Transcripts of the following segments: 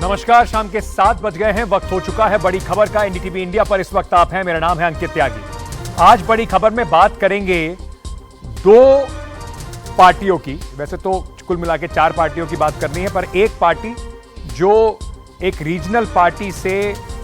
नमस्कार, शाम के 7 बज गए हैं। वक्त हो चुका है बड़ी खबर का। एनडीटीवी इंडिया पर इस वक्त आप हैं। मेरा नाम है अंकित त्यागी। आज बड़ी खबर में बात करेंगे दो पार्टियों की। वैसे तो कुल मिला के 4 पार्टियों की बात करनी है, पर एक पार्टी जो एक रीजनल पार्टी से,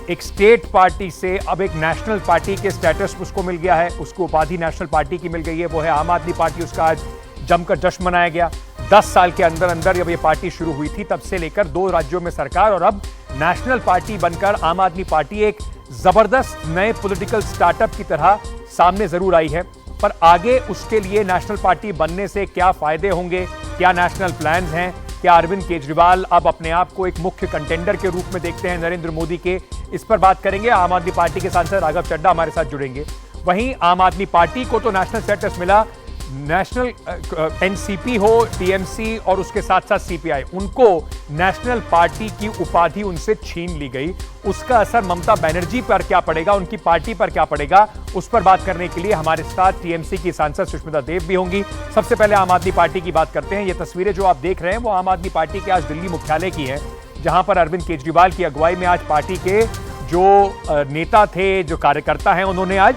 एक स्टेट पार्टी से अब एक नेशनल पार्टी के स्टेटस उसको मिल गया है, उसको उपाधि नेशनल पार्टी की मिल गई है, वो है आम आदमी पार्टी। उसका आज जमकर जश्न मनाया गया। 10 साल के अंदर अंदर जब ये पार्टी शुरू हुई थी तब से लेकर 2 राज्यों में सरकार, और अब नेशनल पार्टी बनकर आम आदमी पार्टी एक जबरदस्त नए पॉलिटिकल स्टार्टअप की तरह सामने जरूर आई है। पर आगे उसके लिए नेशनल पार्टी बनने से क्या फायदे होंगे, क्या नेशनल प्लान्स हैं, क्या अरविंद केजरीवाल अब अपने आप को एक मुख्य कंटेंडर के रूप में देखते हैं नरेंद्र मोदी के, इस पर बात करेंगे। आम आदमी पार्टी के सांसद राघव चड्ढा हमारे साथ जुड़ेंगे। वहीं आम आदमी पार्टी को तो नेशनल स्टेटस मिला, नेशनल एनसीपी हो, टीएमसी और उसके साथ साथ सीपीआई, उनको नेशनल पार्टी की उपाधि उनसे छीन ली गई। उसका असर ममता बनर्जी पर क्या पड़ेगा, उनकी पार्टी पर क्या पड़ेगा, उस पर बात करने के लिए हमारे साथ टीएमसी की सांसद सुष्मिता देव भी होंगी। सबसे पहले आम आदमी पार्टी की बात करते हैं। ये तस्वीरें जो आप देख रहे हैं वो आम आदमी पार्टी के आज दिल्ली मुख्यालय की है, जहां पर अरविंद केजरीवाल की अगुवाई में आज पार्टी के जो नेता थे, जो कार्यकर्ता हैं, उन्होंने आज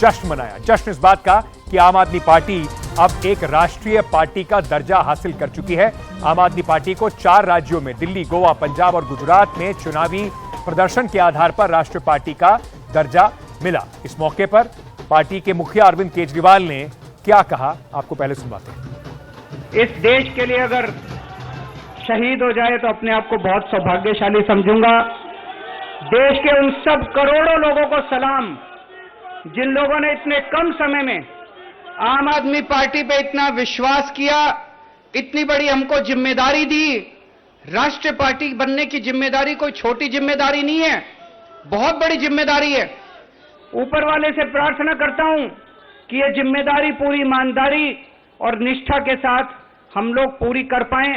जश्न मनाया। जश्न इस बात का कि आम आदमी पार्टी अब एक राष्ट्रीय पार्टी का दर्जा हासिल कर चुकी है। आम आदमी पार्टी को 4 राज्यों में, दिल्ली, गोवा, पंजाब और गुजरात में चुनावी प्रदर्शन के आधार पर राष्ट्रीय पार्टी का दर्जा मिला। इस मौके पर पार्टी के मुखिया अरविंद केजरीवाल ने क्या कहा, आपको पहले सुनवाते हैं। इस देश के लिए अगर शहीद हो जाए तो अपने आप को बहुत सौभाग्यशाली समझूंगा। देश के उन सब करोड़ों लोगों को सलाम, जिन लोगों ने इतने कम समय में आम आदमी पार्टी पे इतना विश्वास किया, इतनी बड़ी हमको जिम्मेदारी दी। राष्ट्रीय पार्टी बनने की जिम्मेदारी कोई छोटी जिम्मेदारी नहीं है, बहुत बड़ी जिम्मेदारी है। ऊपर वाले से प्रार्थना करता हूं कि ये जिम्मेदारी पूरी ईमानदारी और निष्ठा के साथ हम लोग पूरी कर पाएं,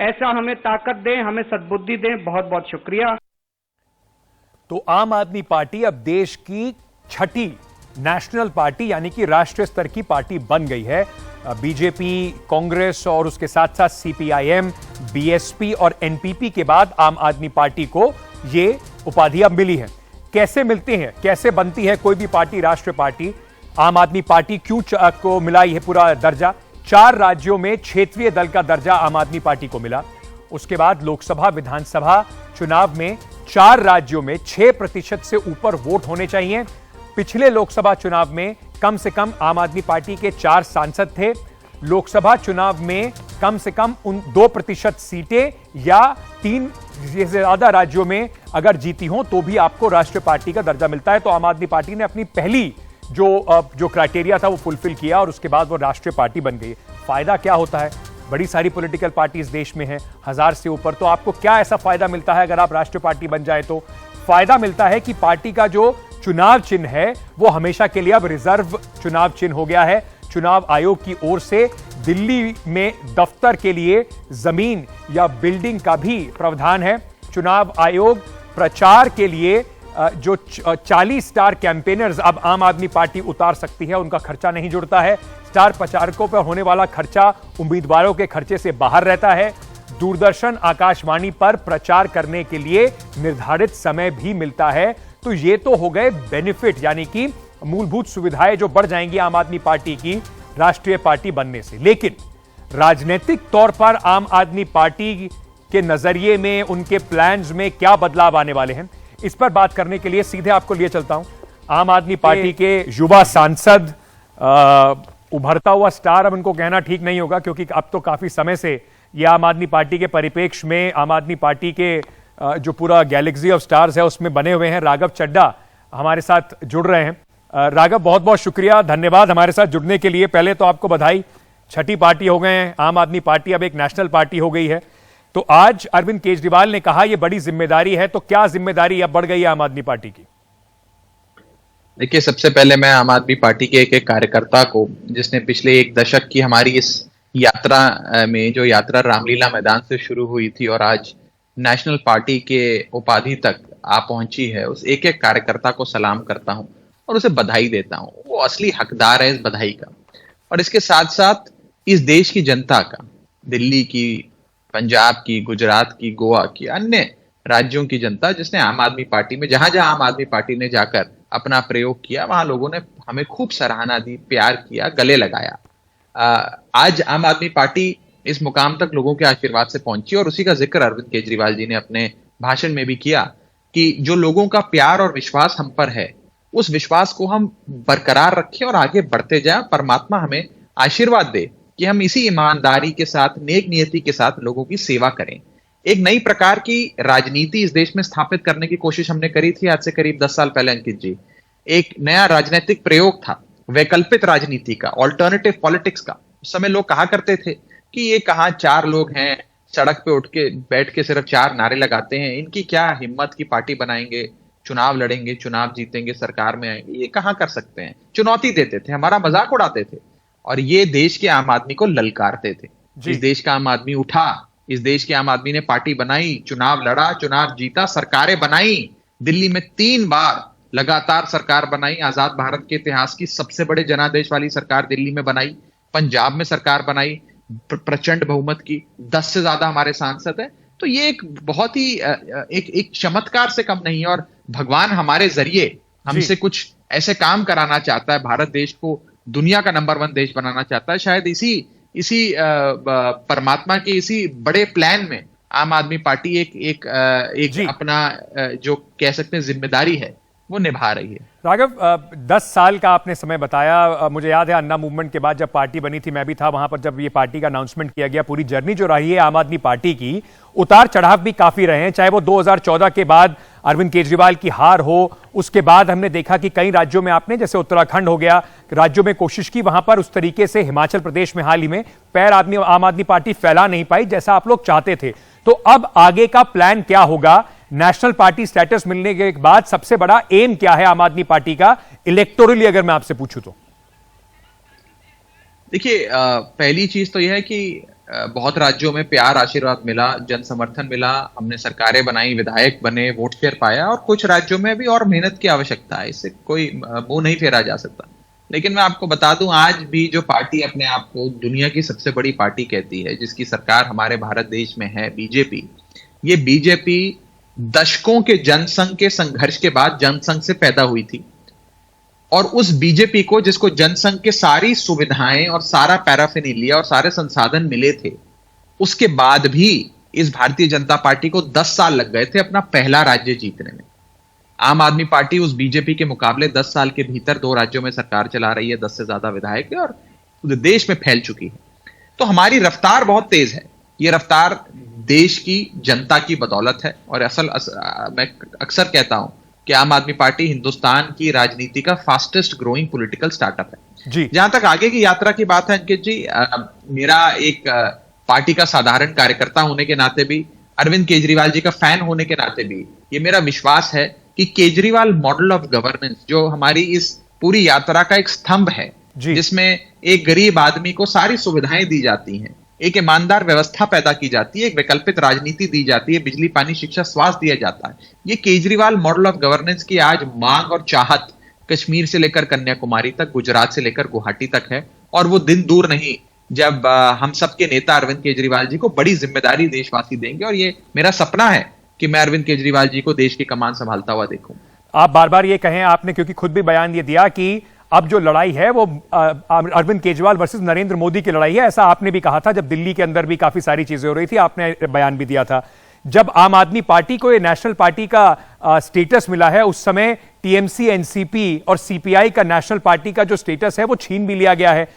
ऐसा हमें ताकत दें, हमें सद्बुद्धि दें। बहुत बहुत शुक्रिया। तो आम आदमी पार्टी अब देश की 6ठी नेशनल पार्टी यानी कि राष्ट्रीय स्तर की पार्टी बन गई है। बीजेपी, कांग्रेस और उसके साथ साथ सीपीआईएम, बीएसपी और एनपीपी के बाद आम आदमी पार्टी को ये उपाधि अब मिली है। कैसे मिलती है, कैसे बनती है कोई भी पार्टी राष्ट्रीय पार्टी? आम आदमी पार्टी क्यों को मिला यह पूरा दर्जा? 4 राज्यों में क्षेत्रीय दल का दर्जा आम आदमी पार्टी को मिला। उसके बाद लोकसभा, विधानसभा चुनाव में 4 राज्यों में 6% से ऊपर वोट होने चाहिए। पिछले लोकसभा चुनाव में कम से कम आम आदमी पार्टी के 4 सांसद थे। लोकसभा चुनाव में कम से कम 2% सीटें या 3 से ज्यादा राज्यों में अगर जीती हो तो भी आपको राष्ट्रीय पार्टी का दर्जा मिलता है। तो आम आदमी पार्टी ने अपनी पहली जो क्राइटेरिया था वो फुलफिल किया और उसके बाद वो राष्ट्रीय पार्टी बन गई। फायदा क्या होता है? बड़ी सारी पॉलिटिकल पार्टीज देश में हैं, 1000 से ऊपर। तो आपको क्या ऐसा फायदा मिलता है अगर आप राष्ट्रीय पार्टी बन जाए? तो फायदा मिलता है कि पार्टी का जो चुनाव चिन्ह है वो हमेशा के लिए अब रिजर्व चुनाव चिन्ह हो गया है। चुनाव आयोग की ओर से दिल्ली में दफ्तर के लिए जमीन या बिल्डिंग का भी प्रावधान है। चुनाव आयोग प्रचार के लिए जो 40 स्टार कैंपेनर्स अब आम आदमी पार्टी उतार सकती है, उनका खर्चा नहीं जुड़ता है। स्टार प्रचारकों पर होने वाला खर्चा उम्मीदवारों के खर्चे से बाहर रहता है। दूरदर्शन, आकाशवाणी पर प्रचार करने के लिए निर्धारित समय भी मिलता है। तो ये तो हो गए बेनिफिट, यानी कि मूलभूत सुविधाएं जो बढ़ जाएंगी आम आदमी पार्टी की राष्ट्रीय पार्टी बनने से। लेकिन राजनीतिक तौर पर आम आदमी पार्टी के नजरिए में, उनके प्लान्स में क्या बदलाव आने वाले हैं, इस पर बात करने के लिए सीधे आपको लिए चलता हूं। आम आदमी पार्टी के युवा सांसद, उभरता हुआ स्टार, अब उनको कहना ठीक नहीं होगा क्योंकि अब तो काफी समय से ये आम आदमी पार्टी के परिप्रेक्ष्य में, आम आदमी पार्टी के जो पूरा गैलेक्सी ऑफ स्टार्स है उसमें बने हुए हैं। राघव चड्ढा हमारे साथ जुड़ रहे हैं। राघव, बहुत बहुत शुक्रिया, धन्यवाद हमारे साथ जुड़ने के लिए। पहले तो आपको बधाई, 6ठी पार्टी हो गए हैं आम आदमी पार्टी, अब एक नेशनल पार्टी हो गई है। तो आज अरविंद केजरीवाल ने कहा यह बड़ी जिम्मेदारी है, तो क्या जिम्मेदारी अब बढ़ गई है आम आदमी पार्टी की? देखिए, सबसे पहले मैं आम आदमी पार्टी के एक कार्यकर्ता को, जिसने पिछले 1 दशक की हमारी इस यात्रा में, जो यात्रा रामलीला मैदान से शुरू हुई थी और आज नेशनल पार्टी के उपाधि तक आ पहुंची है, उस एक एक कार्यकर्ता को सलाम करता हूं और उसे बधाई देता हूं। वो असली हकदार है इस बधाई का। और इसके साथ साथ इस देश की जनता का, दिल्ली की, पंजाब की, गुजरात की, गोवा की, अन्य राज्यों की जनता जिसने आम आदमी पार्टी में जहां जहां आम आदमी पार्टी ने जाकर अपना प्रयोग किया, वहां लोगों ने हमें खूब सराहना दी, प्यार किया, गले लगाया। आज आम आदमी पार्टी इस मुकाम तक लोगों के आशीर्वाद से पहुंची और उसी का जिक्र अरविंद केजरीवाल जी ने अपने भाषण में भी किया कि जो लोगों का प्यार और विश्वास हम पर है, उस विश्वास को हम बरकरार रखें और आगे बढ़ते जाएं। परमात्मा हमें आशीर्वाद दे कि हम इसी ईमानदारी के साथ, नेक नियति के साथ लोगों की सेवा करें। एक नई प्रकार की राजनीति इस देश में स्थापित करने की कोशिश हमने करी थी आज से करीब 10 साल पहले अंकित जी। एक नया राजनीतिक प्रयोग था वैकल्पिक राजनीति का, ऑल्टरनेटिव पॉलिटिक्स का। उस समय लोग कहा करते थे कि ये कहां 4 लोग हैं, सड़क पे उठ के बैठ के सिर्फ 4 नारे लगाते हैं, इनकी क्या हिम्मत की पार्टी बनाएंगे, चुनाव लड़ेंगे, चुनाव जीतेंगे, सरकार में आएंगे, ये कहां कर सकते हैं। चुनौती देते थे, हमारा मजाक उड़ाते थे और ये देश के आम आदमी को ललकारते थे। इस देश का आम आदमी उठा, इस देश के आम आदमी ने पार्टी बनाई, चुनाव लड़ा, चुनाव जीता, सरकारें बनाई। दिल्ली में 3 बार लगातार सरकार बनाई। आजाद भारत के इतिहास की सबसे बड़े जनादेश वाली सरकार दिल्ली में बनाई। पंजाब में सरकार बनाई प्रचंड बहुमत की, 10 से ज्यादा हमारे सांसद हैं। तो ये एक बहुत ही एक चमत्कार से कम नहीं है और भगवान हमारे जरिए हमसे कुछ ऐसे काम कराना चाहता है। भारत देश को दुनिया का नंबर 1 देश बनाना चाहता है। शायद इसी परमात्मा के इसी बड़े प्लान में आम आदमी पार्टी एक अपना जो कह सकते हैं जिम्मेदारी है वो निभा रही है। राघव, 10 साल का आपने समय बताया। मुझे याद है अन्ना मूवमेंट के बाद जब पार्टी बनी थी, मैं भी था वहां पर जब ये पार्टी का अनाउंसमेंट किया गया। पूरी जर्नी जो रही है आम आदमी पार्टी की, उतार चढ़ाव भी काफी रहे हैं। चाहे वो 2014 के बाद अरविंद केजरीवाल की हार हो, उसके बाद हमने देखा कि कई राज्यों में आपने, जैसे उत्तराखंड हो गया, राज्यों में कोशिश की, वहां पर उस तरीके से हिमाचल प्रदेश में हाल ही में पैर आम आदमी पार्टी फैला नहीं पाई जैसा आप लोग चाहते थे। तो अब आगे का प्लान क्या होगा? नेशनल पार्टी स्टेटस मिलने के बाद सबसे बड़ा एम क्या है आम आदमी पार्टी का इलेक्टोरली, अगर मैं आपसे पूछूं तो? देखिए, पहली चीज तो यह है कि बहुत राज्यों में प्यार आशीर्वाद मिला, जन समर्थन मिला, हमने सरकारें बनाई, विधायक बने, वोट शेयर पाया। और कुछ राज्यों में भी और मेहनत की आवश्यकता है, इससे कोई मुंह नहीं फेरा जा सकता। लेकिन मैं आपको बता दूं, आज भी जो पार्टी अपने आप को दुनिया की सबसे बड़ी पार्टी कहती है, जिसकी सरकार हमारे भारत देश में है, बीजेपी, ये बीजेपी दशकों के जनसंघ के संघर्ष के बाद जनसंघ से पैदा हुई थी। और उस बीजेपी को, जिसको जनसंघ के सारी सुविधाएं और सारा पैराफिनिलिया और सारे संसाधन मिले थे, उसके बाद भी इस भारतीय जनता पार्टी को 10 साल लग गए थे अपना पहला राज्य जीतने में। आम आदमी पार्टी उस बीजेपी के मुकाबले 10 साल के भीतर 2 राज्यों में सरकार चला रही है, 10 से ज्यादा विधायक है और पूरे देश में फैल चुकी है। तो हमारी रफ्तार बहुत तेज है। ये रफ्तार देश की जनता की बदौलत है। और मैं अक्सर कहता हूं कि आम आदमी पार्टी हिंदुस्तान की राजनीति का फास्टेस्ट ग्रोइंग पॉलिटिकल स्टार्टअप है जी। जहां तक आगे की यात्रा की बात है अंकित जी, मेरा एक पार्टी का साधारण कार्यकर्ता होने के नाते भी, अरविंद केजरीवाल जी का फैन होने के नाते भी, ये मेरा विश्वास है कि केजरीवाल मॉडल ऑफ गवर्नेंस, जो हमारी इस पूरी यात्रा का एक स्तंभ है, जिसमें एक गरीब आदमी को सारी सुविधाएं दी जाती हैं, एक ईमानदार व्यवस्था पैदा की जाती है, एक वैकल्पिक राजनीति दी जाती है, बिजली, पानी, शिक्षा, स्वास्थ्य दिया जाता है। ये केजरीवाल मॉडल ऑफ गवर्नेंस की आज मांग और चाहत कश्मीर से लेकर कन्याकुमारी तक, गुजरात से लेकर गुवाहाटी तक है। और वो दिन दूर नहीं जब हम सबके नेता अरविंद केजरीवाल जी को बड़ी जिम्मेदारी देशवासी देंगे। और ये मेरा सपना है कि मैं अरविंद केजरीवाल जी को देश की कमान संभालता हुआ देखूं। आप बार बार ये कहें आपने, क्योंकि खुद भी बयान ये दिया कि अब जो लड़ाई है वो अरविंद केजरीवाल वर्सेस नरेंद्र मोदी की लड़ाई है, ऐसा आपने भी कहा था जब दिल्ली के अंदर भी काफी सारी चीजें हो रही थी, आपने बयान भी दिया था। जब आम आदमी पार्टी को ये नेशनल पार्टी का स्टेटस मिला है, उस समय टीएमसी, एनसीपी और सीपीआई का नेशनल पार्टी का जो स्टेटस है वो छीन भी लिया गया है।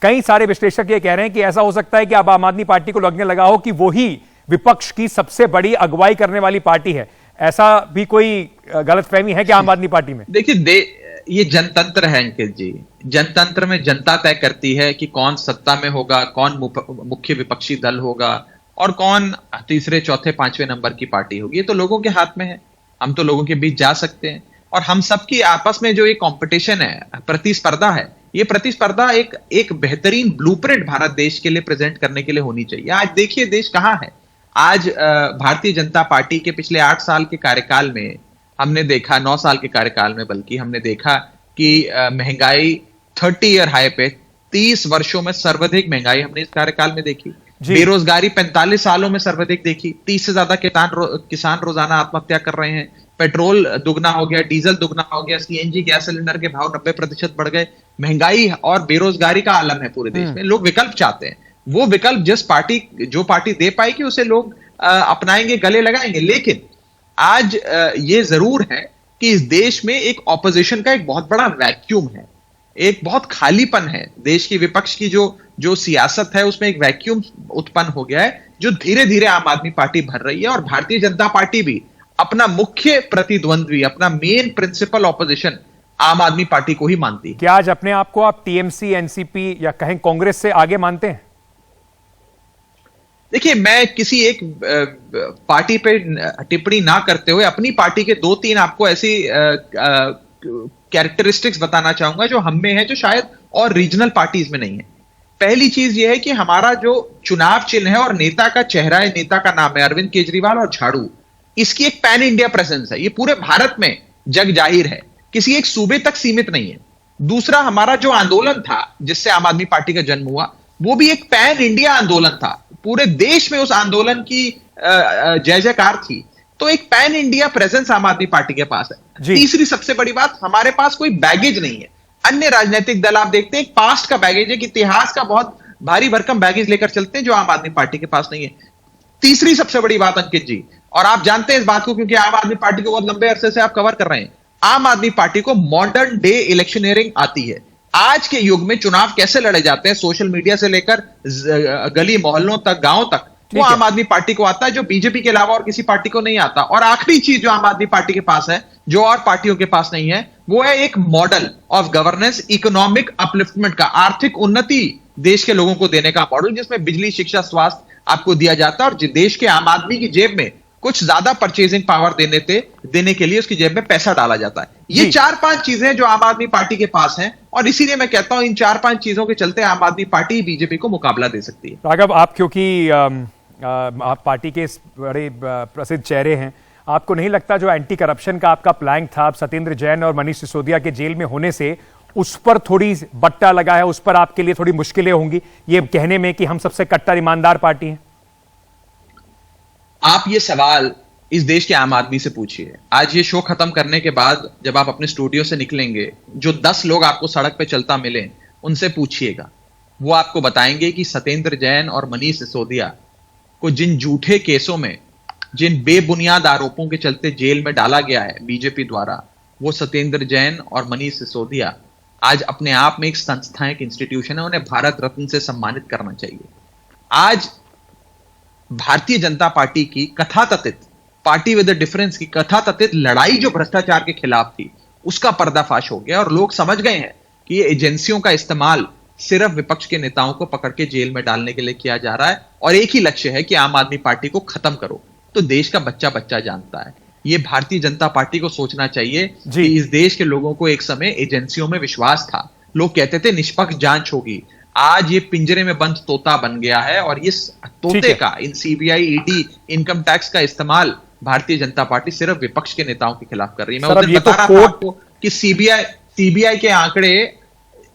कई सारे विश्लेषक ये कह रहे हैं कि ऐसा हो सकता है कि अब आम आदमी पार्टी को लगने लगा हो कि वही विपक्ष की सबसे बड़ी अगुवाई करने वाली पार्टी है। ऐसा भी कोई गलतफहमी है कि आम आदमी पार्टी में? देखिए, ये जनतंत्र है अंकित जी। जनतंत्र में जनता तय करती है कि कौन सत्ता में होगा, कौन मुख्य विपक्षी दल होगा और कौन तीसरे, चौथे, 5वें नंबर की पार्टी होगी। ये तो लोगों के हाथ में है। हम तो लोगों के बीच जा सकते हैं और हम सबकी आपस में जो ये कंपटीशन है, प्रतिस्पर्धा है, ये प्रतिस्पर्धा एक बेहतरीन ब्लूप्रिंट भारत देश के लिए प्रेजेंट करने के लिए होनी चाहिए। आज देखिए देश कहां है। आज भारतीय जनता पार्टी के पिछले 8 साल के कार्यकाल में हमने देखा, 9 साल के कार्यकाल में बल्कि हमने देखा कि महंगाई 30 ईयर हाई पे, 30 वर्षों में सर्वाधिक महंगाई हमने इस कार्यकाल में देखी। बेरोजगारी 45 सालों में सर्वाधिक देखी, 30 से ज्यादा किसान रोजाना आत्महत्या कर रहे हैं, पेट्रोल दुगना हो गया, डीजल दुगना हो गया, सीएनजी गैस सिलेंडर के भाव 90% बढ़ गए, महंगाई और बेरोजगारी का आलम है पूरे देश में। लोग विकल्प चाहते हैं, वो विकल्प जो पार्टी दे पाएगी उसे लोग अपनाएंगे, गले लगाएंगे। लेकिन आज ये जरूर है कि इस देश में एक ऑपोजिशन का एक बहुत बड़ा वैक्यूम है, एक बहुत खालीपन है। देश की विपक्ष की जो सियासत है उसमें एक वैक्यूम उत्पन्न हो गया है, जो धीरे धीरे आम आदमी पार्टी भर रही है। और भारतीय जनता पार्टी भी अपना मुख्य प्रतिद्वंद्वी, अपना मेन प्रिंसिपल ऑपोजिशन आम आदमी पार्टी को ही मानती है। क्या आज अपने आप को आप टीएमसी, एनसीपी या कहें कांग्रेस से आगे मानते हैं? देखिए, मैं किसी एक पार्टी पे टिप्पणी ना करते हुए अपनी पार्टी के 2-3 आपको ऐसी कैरेक्टरिस्टिक्स बताना चाहूंगा जो हम में है, जो शायद और रीजनल पार्टीज में नहीं है। पहली चीज यह है कि हमारा जो चुनाव चिन्ह है और नेता का चेहरा है, नेता का नाम है अरविंद केजरीवाल और झाड़ू, इसकी एक पैन इंडिया प्रेजेंस है। ये पूरे भारत में जग जाहिर है, किसी एक सूबे तक सीमित नहीं है। दूसरा, हमारा जो आंदोलन था जिससे आम आदमी पार्टी का जन्म हुआ, वो भी एक पैन इंडिया आंदोलन था। पूरे देश में उस आंदोलन की जय जयकार थी। तो एक पैन इंडिया प्रेजेंस आम आदमी पार्टी के पास है। तीसरी सबसे बड़ी बात, हमारे पास कोई बैगेज नहीं है। अन्य राजनीतिक दल आप देखते हैं एक पास्ट का बैगेज है, कि इतिहास का बहुत भारी भरकम बैगेज लेकर चलते हैं, जो आम आदमी पार्टी के पास नहीं है। तीसरी सबसे बड़ी बात अंकित जी, और आप जानते हैं इस बात को क्योंकि आम आदमी पार्टी को बहुत लंबे अरसे से आप कवर कर रहे हैं, आम आदमी पार्टी को मॉडर्न डे इलेक्शनियरिंग आती है। आज के युग में चुनाव कैसे लड़े जाते हैं, सोशल मीडिया से लेकर गली मोहल्लों तक, गांव तक, वो आम आदमी पार्टी को आता है, जो बीजेपी के अलावा और किसी पार्टी को नहीं आता। और आखिरी चीज जो आम आदमी पार्टी के पास है, जो और पार्टियों के पास नहीं है, वो है एक model of governance, economic upliftment का, आर्थिक उन्नति देश के लोगों को देने का मॉडल, जिसमें बिजली, शिक्षा, स्वास्थ्य आपको दिया जाता है। और देश के आम आदमी की जेब में कुछ ज्यादा परचेजिंग पावर देने के लिए उसकी जेब में पैसा डाला जाता है। ये 4-5 चीजें जो आम आदमी पार्टी के पास हैं, और इसीलिए मैं कहता हूं इन 4-5 चीजों के चलते आम आदमी पार्टी बीजेपी को मुकाबला दे सकती है। राघव, आप क्योंकि आप पार्टी के बड़े प्रसिद्ध चेहरे हैं, आपको नहीं लगता जो एंटी करप्शन का आपका प्लान था, सत्येंद्र जैन और मनीष सिसोदिया के जेल में होने से उस पर थोड़ी बट्टा लगा है, उस पर आपके लिए थोड़ी मुश्किलें होंगी ये कहने में कि हम सबसे कट्टर ईमानदार पार्टी हैं? आप ये सवाल इस देश के आम आदमी से पूछिए। आज ये शो खत्म करने के बाद जब आप अपने स्टूडियो से निकलेंगे, जो 10 लोग आपको सड़क पे चलता मिले, उनसे पूछिएगा, वो आपको बताएंगे कि सत्येंद्र जैन और मनीष सिसोदिया को जिन झूठे केसों में, जिन बेबुनियाद आरोपों के चलते जेल में डाला गया है बीजेपी द्वारा, वो सत्येंद्र जैन और मनीष सिसोदिया आज अपने आप में एक संस्था, एक इंस्टीट्यूशन है, उन्हें भारत रत्न से सम्मानित करना चाहिए। आज भारतीय जनता पार्टी की कथाकथित, पार्टी विद द डिफरेंस की कथाकथित लड़ाई जो भ्रष्टाचार के खिलाफ थी, उसका पर्दाफाश हो गया और लोग समझ गए हैं कि ये एजेंसियों का इस्तेमाल सिर्फ विपक्ष के नेताओं को पकड़ के जेल में डालने के लिए किया जा रहा है, और एक ही लक्ष्य है कि आम आदमी पार्टी को खत्म करो। तो देश का बच्चा बच्चा जानता है, ये भारतीय जनता पार्टी को सोचना चाहिए कि इस देश के लोगों को एक समय एजेंसियों में विश्वास था। लोग कहते थे निष्पक्ष जांच होगी, आज ये पिंजरे में बंद तोता बन गया है, और इस तोते का, इन सीबीआई, ईडी, इनकम टैक्स का इस्तेमाल भारतीय जनता पार्टी सिर्फ विपक्ष के नेताओं के खिलाफ कर रही है। मैं उस दिन बता रहा था आपको कि सीबीआई के आंकड़े,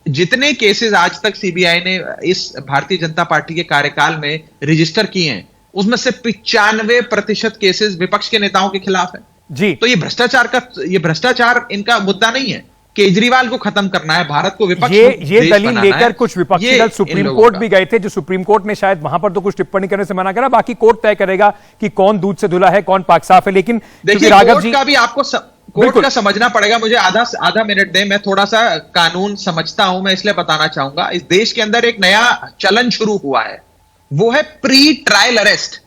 जितने केसेस आज तक सीबीआई ने इस भारतीय जनता पार्टी के कार्यकाल में रजिस्टर किए हैं, उसमें से 95% केसेस विपक्ष के नेताओं के खिलाफ है जी। तो ये भ्रष्टाचार इनका मुद्दा नहीं है। केजरीवाल को खत्म करना है, भारत को विपक्ष ये दलील लेकर कुछ विपक्षी दल सुप्रीम कोर्ट भी गए थे, जो सुप्रीम कोर्ट ने शायद वहां पर तो कुछ टिप्पणी करने से मना करा, बाकी कोर्ट तय करेगा कि कौन दूध से धुला है, कौन पाक साफ है। लेकिन देखिए, कोर्ट का भी आपको कोर्ट का समझना पड़ेगा। मुझे आधा मिनट दें, मैं थोड़ा सा कानून समझता हूं, मैं इसलिए बताना चाहूंगा। इस देश के अंदर एक नया चलन शुरू हुआ है, वो है प्री ट्रायल अरेस्ट।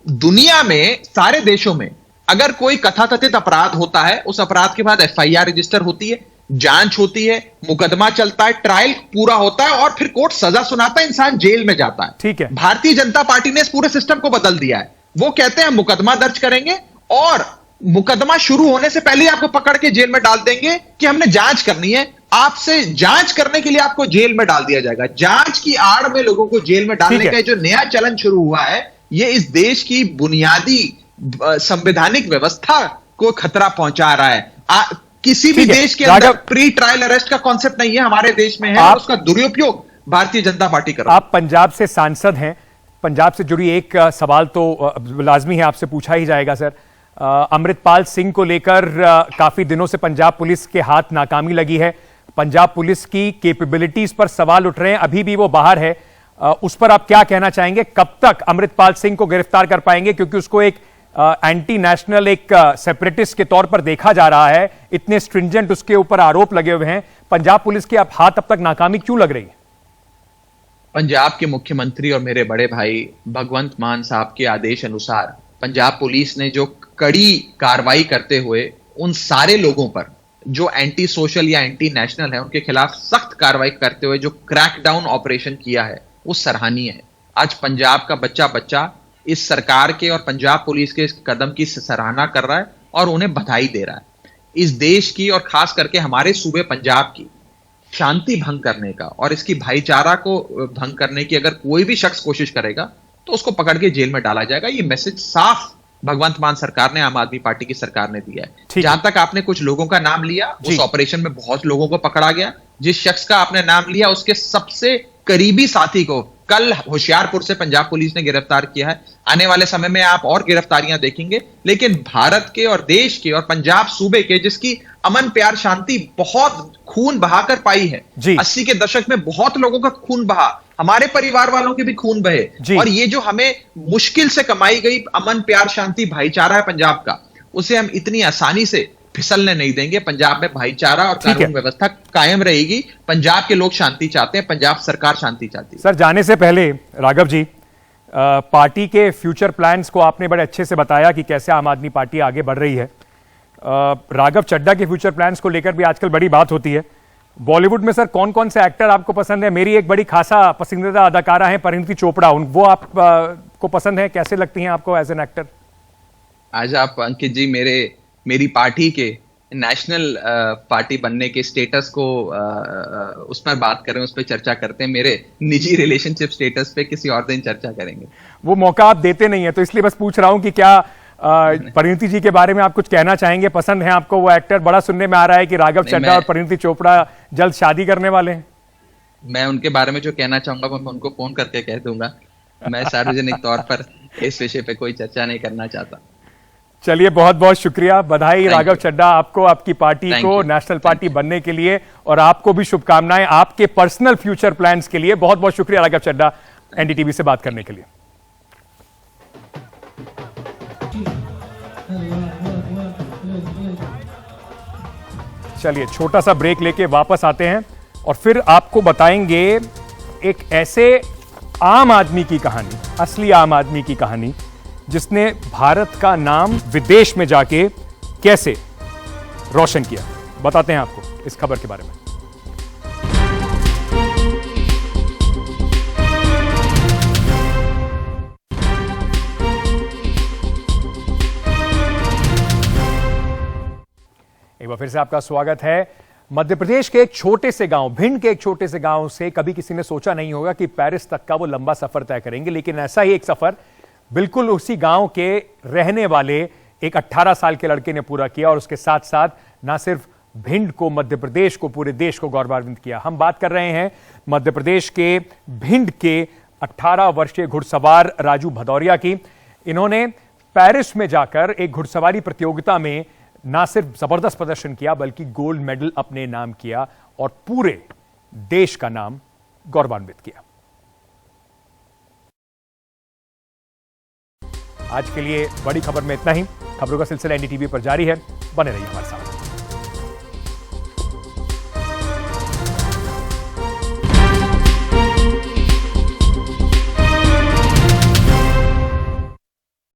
दुनिया में सारे देशों में अगर कोई कथाकथित अपराध होता है, उस अपराध के बाद एफआईआर रजिस्टर होती है, जांच होती है, मुकदमा चलता है, ट्रायल पूरा होता है, और फिर कोर्ट सजा सुनाता है, इंसान जेल में जाता है। ठीक है। भारतीय जनता पार्टी ने इस पूरे सिस्टम को बदल दिया है। वो कहते हैं मुकदमा दर्ज करेंगे और मुकदमा शुरू होने से पहले आपको पकड़ के जेल में डाल देंगे कि हमने जांच करनी है, आपसे जांच करने के लिए आपको जेल में डाल दिया जाएगा। जांच की आड़ में लोगों को जेल में डालने का जो नया चलन शुरू हुआ है, ये इस देश की बुनियादी संवैधानिक व्यवस्था को खतरा पहुंचा रहा है। किसी भी देश के अंदर प्री ट्रायल अरेस्ट का कॉन्सेप्ट नहीं है, हमारे देश में है, और उसका दुरुपयोग भारतीय जनता पार्टी कर रही है। आप पंजाब से सांसद हैं, पंजाब से जुड़ी एक सवाल तो लाजमी है, आपसे पूछा ही जाएगा सर। अमृतपाल सिंह को लेकर काफी दिनों से पंजाब पुलिस के हाथ नाकामी लगी है। पंजाब पुलिस की कैपेबिलिटीज पर सवाल उठ रहे हैं, अभी भी वो बाहर है। उस पर आप क्या कहना चाहेंगे? कब तक अमृतपाल सिंह को गिरफ्तार कर पाएंगे? क्योंकि उसको एक एंटी नेशनल, एक सेपरेटिस्ट के तौर पर देखा जा रहा है। इतने स्ट्रिंजेंट उसके ऊपर आरोप लगे हुए हैं। पंजाब पुलिस के हाथ अब तक नाकामी क्यों लग रही है? पंजाब के मुख्यमंत्री और मेरे बड़े भाई भगवंत मान साहब के आदेश अनुसार पंजाब पुलिस ने जो कड़ी कार्रवाई करते हुए उन सारे लोगों पर जो एंटी सोशल या एंटी नेशनल है उनके खिलाफ सख्त कार्रवाई करते हुए जो क्रैकडाउन ऑपरेशन किया है वो सराहनीय है। आज पंजाब का बच्चा बच्चा इस सरकार के और पंजाब पुलिस के इस कदम की सराहना कर रहा है और उन्हें बधाई दे रहा है। इस देश की और खास करके हमारे सूबे पंजाब की शांति भंग करने का और इसकी भाईचारा को भंग करने की अगर कोई भी शख्स कोशिश करेगा तो उसको पकड़ के जेल में डाला जाएगा। ये मैसेज साफ भगवंत मान सरकार ने, आम आदमी पार्टी की सरकार ने दिया है। जहां तक आपने कुछ लोगों का नाम लिया, उस ऑपरेशन में बहुत लोगों को पकड़ा गया। जिस शख्स का आपने नाम लिया उसके सबसे करीबी साथी को कल होशियारपुर से पंजाब पुलिस ने गिरफ्तार किया है। आने वाले समय में आप और गिरफ्तारियां देखेंगे। लेकिन भारत के और देश के और पंजाब सूबे के जिसकी अमन प्यार शांति बहुत खून बहाकर पाई है, 80 के दशक में बहुत लोगों का खून बहा, हमारे परिवार वालों के भी खून बहे, और ये जो हमें मुश्किल से कमाई गई अमन प्यार शांति भाईचारा है पंजाब का, उसे हम इतनी आसानी से फिसलने नहीं देंगे। पंजाब में भाईचारा और कानून व्यवस्था कायम रहेगी। पंजाब के लोग शांति चाहते हैं, पंजाब सरकार शांति चाहती है। सर, जाने से पहले राघव जी, पार्टी के फ्यूचर प्लान्स को आपने बड़े अच्छे से बताया कि कैसे आम आदमी पार्टी आगे बढ़ रही है। राघव चड्ढा के फ्यूचर प्लान्स को लेकर भी आजकल बड़ी बात होती है। बॉलीवुड में सर कौन कौन से एक्टर आपको पसंद है? मेरी एक बड़ी खासा पसंदीदा अदाकारा है परिणीति चोपड़ा, वो आप को पसंद है? कैसे लगती हैं आपको एज एन एक्टर? आज आप अंकित जी मेरी पार्टी के नेशनल पार्टी बनने के स्टेटस को उस पर बात करें, उस पर चर्चा करते हैं। मेरे निजी रिलेशनशिप स्टेटस पे किसी और दिन चर्चा करेंगे। वो मौका आप देते नहीं है, तो इसलिए बस पूछ रहा हूं कि क्या परिणीति जी के बारे में आप कुछ कहना चाहेंगे? पसंद है आपको वो एक्टर? बड़ा सुनने में आ रहा है कि राघव चड्ढा और परिणीति चोपड़ा जल्द शादी करने वाले हैं। मैं उनके बारे में जो कहना चाहूंगा मैं उनको फोन करके कह दूंगा। मैं सार्वजनिक तौर पर इस विषय पे कोई चर्चा नहीं करना चाहता। चलिए, बहुत बहुत शुक्रिया, बधाई राघव चड्ढा आपको, आपकी पार्टी को नेशनल पार्टी बनने के लिए, और आपको भी शुभकामनाएं आपके पर्सनल फ्यूचर प्लान्स के लिए। बहुत बहुत शुक्रिया राघव चड्ढा एनडीटीवी से बात करने के लिए। चलिए, छोटा सा ब्रेक लेके वापस आते हैं और फिर आपको बताएंगे एक ऐसे आम आदमी की कहानी, असली आम आदमी की कहानी, जिसने भारत का नाम विदेश में जाके कैसे रोशन किया। बताते हैं आपको इस खबर के बारे में। एक बार फिर से आपका स्वागत है। मध्य प्रदेश के एक छोटे से गांव, भिंड के एक छोटे से गांव से कभी किसी ने सोचा नहीं होगा कि पेरिस तक का वो लंबा सफर तय करेंगे, लेकिन ऐसा ही एक सफर बिल्कुल उसी गांव के रहने वाले एक 18 साल के लड़के ने पूरा किया, और उसके साथ साथ ना सिर्फ भिंड को, मध्य प्रदेश को, पूरे देश को गौरवान्वित किया। हम बात कर रहे हैं मध्य प्रदेश के भिंड के 18 वर्षीय घुड़सवार राजू भदौरिया की। इन्होंने पेरिस में जाकर एक घुड़सवारी प्रतियोगिता में ना सिर्फ जबरदस्त प्रदर्शन किया बल्कि गोल्ड मेडल अपने नाम किया और पूरे देश का नाम गौरवान्वित किया। आज के लिए बड़ी खबर में इतना ही। खबरों का सिलसिला एनडीटीवी पर जारी है, बने रहिए हमारे साथ।